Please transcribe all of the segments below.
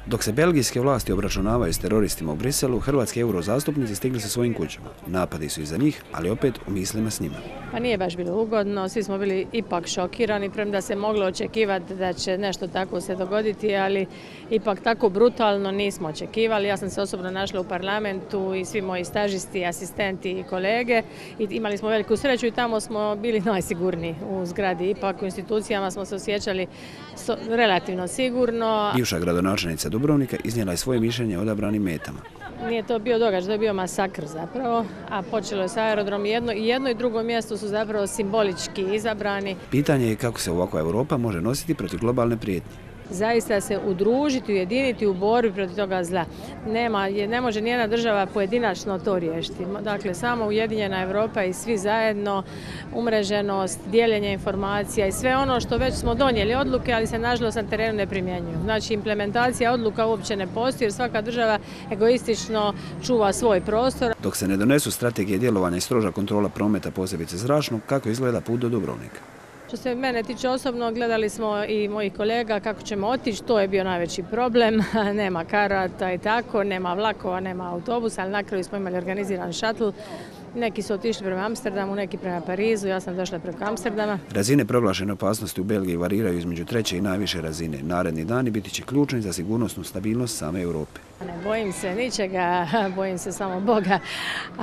Dok se belgijske vlasti obračunavaju s teroristima u Briselu, hrvatski eurozastupnici stigli su svojim kućama. Napadi su iza njih, ali opet u mislima s njima. Pa nije baš bilo ugodno, svi smo bili ipak šokirani, premda se moglo očekivati da će nešto tako se dogoditi, ali ipak tako brutalno nismo očekivali. Ja sam se osobno našla u parlamentu i svi moji stažisti, asistenti i kolege i imali smo veliku sreću i tamo smo bili najsigurniji u zgradi. Ipak u institucijama smo se osjećali relativno sigurno. Bivša gradonačelnica Dubrovnika iznijela je svoje mišljenje o odabranim metama. Nije to bio događaj, to je bio masakr zapravo, a počelo je sa aerodrom. Jedno i drugo mjesto su zapravo simbolički izabrani. Pitanje je kako se ovakva Europa može nositi protiv globalne prijetnje. Zaista se udružiti, ujediniti u borbi protiv toga zla. Ne može nijedna država pojedinačno to riješiti. Dakle, samo ujedinjena Europa i svi zajedno, umreženost, dijeljenje informacija i sve ono što već smo donijeli odluke, ali se nažalost na terenu ne primjenjuju. Znači, implementacija odluka uopće ne postoji jer svaka država egoistično čuva svoj prostor. Dok se ne donesu strategije djelovanja i stroža kontrola prometa, posebice zračnog, kako izgleda put do Dubrovnika? Što se mene tiče osobno, gledali smo i mojih kolega kako ćemo otići, to je bio najveći problem, nema karata i tako, nema vlakova, nema autobusa, ali na kraju smo imali organiziran šatl. Neki su otišli prema Amsterdamu, neki prema Parizu, ja sam došla preko Amsterdama. Razine proglašene opasnosti u Belgiji variraju između treće i najviše razine. Naredni dani biti će ključni za sigurnosnu stabilnost same Europe. Ne bojim se ničega, bojim se samo Boga,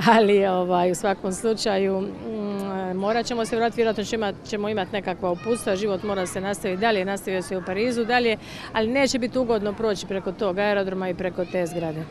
ali u svakom slučaju morat ćemo se vratiti, vjerojatno ćemo imati nekakva uputstva, život mora se nastaviti dalje, nastavio se u Parizu dalje, ali neće biti ugodno proći preko tog aerodroma i preko te zgrade.